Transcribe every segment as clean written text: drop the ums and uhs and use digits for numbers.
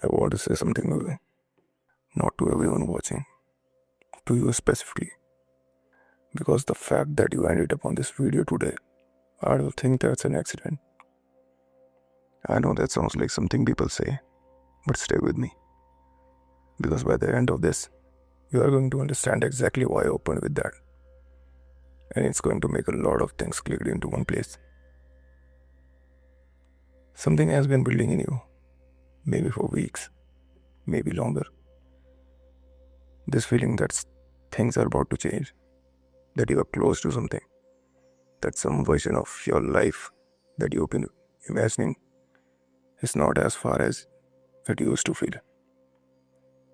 I want to say something away, not to everyone watching, to you specifically, because the fact that you ended up on this video today, I don't think that's an accident. I know that sounds like something people say, but stay with me, because by the end of this, you are going to understand exactly why I opened with that, and it's going to make a lot of things click into one place. Something has been building in you, maybe for weeks, maybe longer. This feeling that things are about to change, that you are close to something, that some version of your life that you've been imagining is not as far as it used to feel.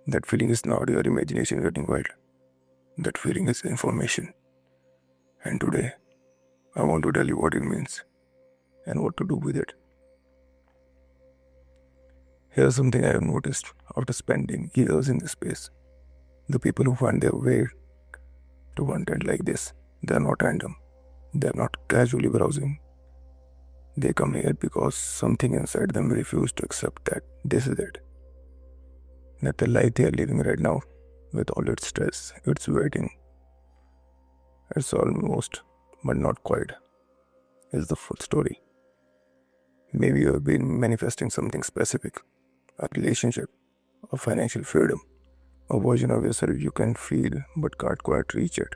That feeling is not your imagination getting wild. That feeling is information. And today, I want to tell you what it means and what to do with it. Here's something I have noticed after spending years in this space. The people who find their way to content like this, they're not random. They're not casually browsing. They come here because something inside them refused to accept that this is it. That the life they are living right now, with all its stress, its waiting, it's almost, but not quite, is the full story. Maybe you have been manifesting something specific, a relationship, a financial freedom, a version of yourself you can feel but can't quite reach it.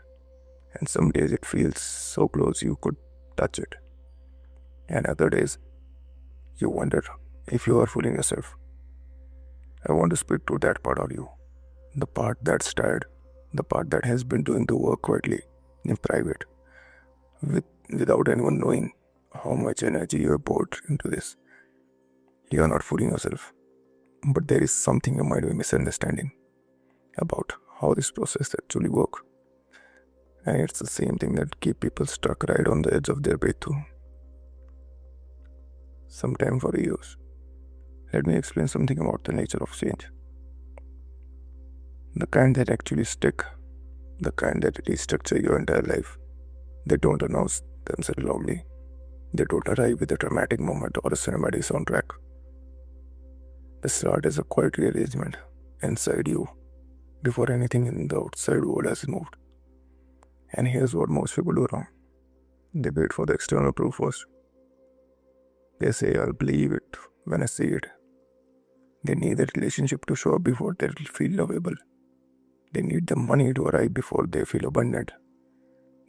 And some days it feels so close you could touch it. And other days, you wonder if you are fooling yourself. I want to speak to that part of you, the part that's tired, the part that has been doing the work quietly, in private, without anyone knowing how much energy you have poured into this. You are not fooling yourself, but there is something you might be misunderstanding about how this process actually works. And it's the same thing that keeps people stuck right on the edge of their breakthrough. Sometime for years. Let me explain something about the nature of change. The kind that actually stick, the kind that restructure your entire life. They don't announce themselves loudly. They don't arrive with a dramatic moment or a cinematic soundtrack. They start as a quiet rearrangement inside you before anything in the outside world has moved. And here's what most people do wrong. They wait for the external proof first. They say, I'll believe it when I see it. They need the relationship to show up before they feel lovable. They need the money to arrive before they feel abundant.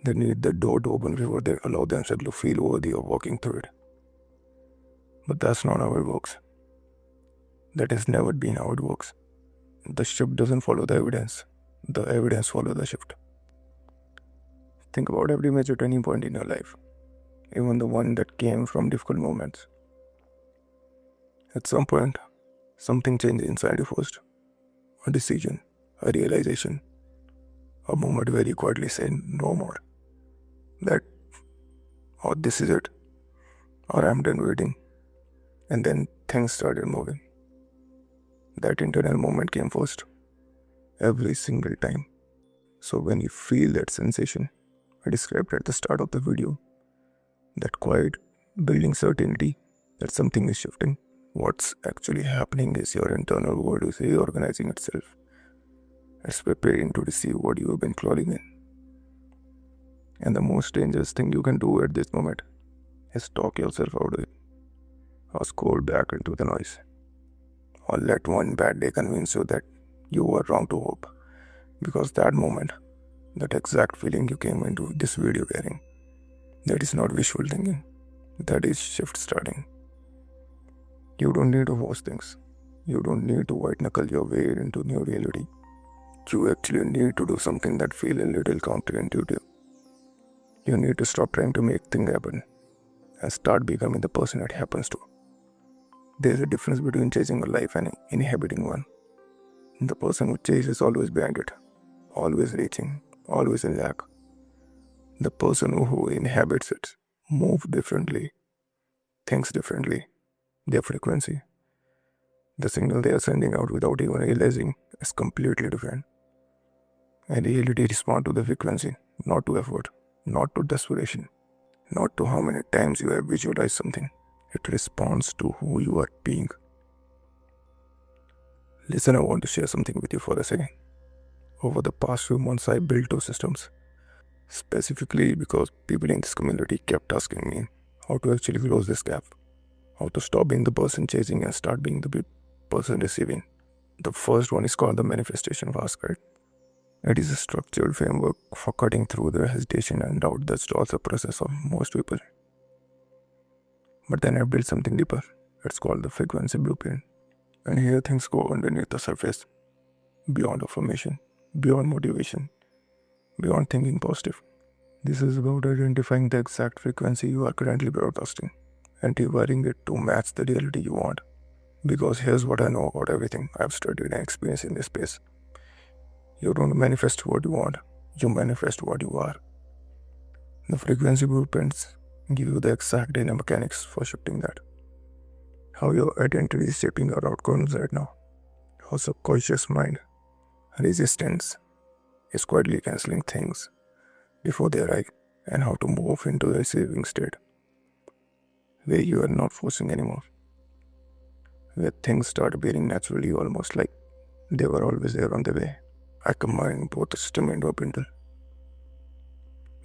They need the door to open before they allow themselves to feel worthy of walking through it. But that's not how it works. That has never been how it works. The shift doesn't follow the evidence. The evidence follows the shift. Think about every major turning point in your life, even the one that came from difficult moments. At some point, something changed inside you first. A decision, a realization, a moment where you quietly said, no more. That, or this is it, or I'm done waiting. And then things started moving. That internal moment came first, every single time. So when you feel that sensation, I described at the start of the video, that quiet, building certainty that something is shifting, what's actually happening is your internal world is reorganizing itself. It's preparing to receive what you have been clawing in. And the most dangerous thing you can do at this moment is talk yourself out of it, or scroll back into the noise, or let one bad day convince you that you were wrong to hope. Because that moment, that exact feeling you came into this video carrying, that is not wishful thinking, that is shift starting. You don't need to force things. You don't need to white knuckle your way into new reality. You actually need to do something that feels a little counterintuitive. You need to stop trying to make things happen and start becoming the person it happens to. There's a difference between chasing a life and inhabiting one. The person who chases always behind it, always reaching, always in lack. The person who inhabits it moves differently, thinks differently. Their frequency, the signal they are sending out without even realizing, is completely different. And reality responds to the frequency, not to effort, not to desperation, not to how many times you have visualized something. It responds to who you are being. Listen, I want to share something with you for a second. Over the past few months, I built two systems, specifically because people in this community kept asking me how to actually close this gap, how to stop being the person chasing and start being the person receiving. The first one is called the Manifestation Fast Guide. It is a structured framework for cutting through the hesitation and doubt that stalls the process of most people. But then I built something deeper. It's called the Frequency Blueprint. And here things go underneath the surface, beyond affirmation, beyond motivation, beyond thinking positive. This is about identifying the exact frequency you are currently broadcasting and rewiring it to match the reality you want. Because here's what I know about everything I've studied and experienced in this space. You don't manifest what you want, you manifest what you are. The frequency blueprints give you the exact inner mechanics for shifting that. How your identity is shaping your outcomes right now. How subconscious mind, resistance, is quietly cancelling things before they arrive, and how to move into the receiving state, where you are not forcing anymore, where things start appearing naturally, almost like they were always there on the way. I combine both system into a bundle,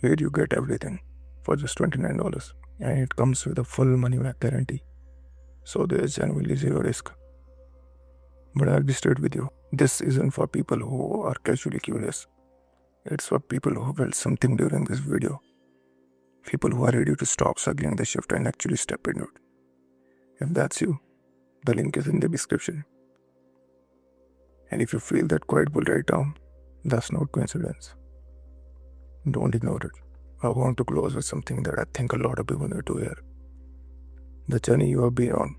where you get everything for just $29, and it comes with a full money back guarantee, so there is genuinely zero risk. But I'll be straight with you, this isn't for people who are casually curious. It's for people who felt something during this video. People who are ready to stop struggling the shift and actually step into it. If that's you, the link is in the description. And if you feel that quiet pull right now, that's not coincidence. Don't ignore it. I want to close with something that I think a lot of people need to hear. The journey you have been on,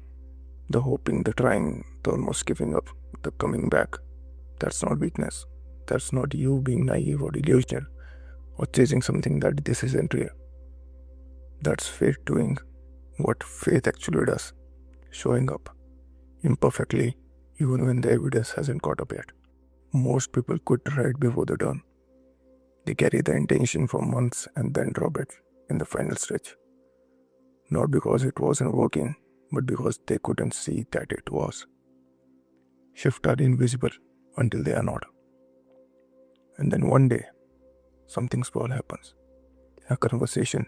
the hoping, the trying, the almost giving up, the coming back, that's not weakness. That's not you being naive or delusional or chasing something that this isn't real. That's faith doing what faith actually does, showing up imperfectly even when the evidence hasn't caught up yet. Most people quit right before the dawn. They carry the intention for months and then drop it in the final stretch. Not because it wasn't working, but because they couldn't see that it was. Shifts are invisible until they are not. And then one day, something small happens. A conversation,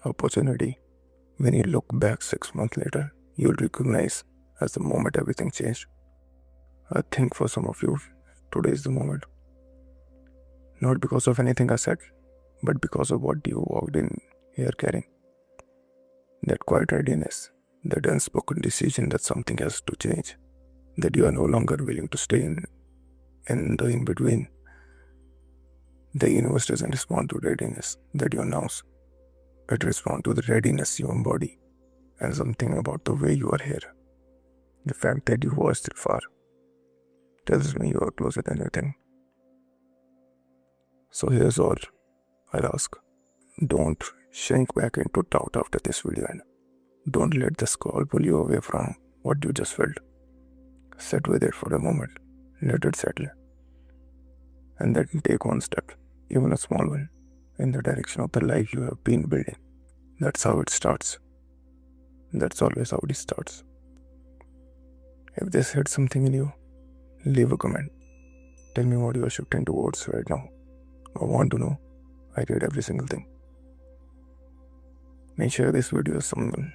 opportunity. When you look back 6 months later, you'll recognize as the moment everything changed. I think for some of you, today is the moment. Not because of anything I said, but because of what you walked in here carrying. That quiet readiness, that unspoken decision that something has to change, that you are no longer willing to stay in the in-between. The universe doesn't respond to readiness that you announce. It responds to the readiness you embody, and something about the way you are here. The fact that you were still far tells me you are closer than you think. So here's all I'll ask. Don't shrink back into doubt after this video, and don't let the scroll pull you away from what you just felt. Sit with it for a moment. Let it settle. And then take one step, even a small one, in the direction of the life you have been building. That's how it starts. That's always how it starts. If this hit something in you, leave a comment. Tell me what you are shifting towards right now. I want to know. I read every single thing. May share this video with someone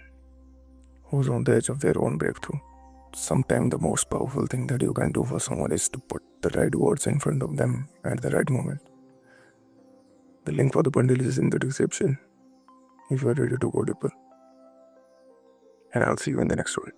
who's on the edge of their own breakthrough. Sometimes the most powerful thing that you can do for someone is to put the right words in front of them at the right moment. The link for the bundle is in the description if you are ready to go deeper. And I'll see you in the next one.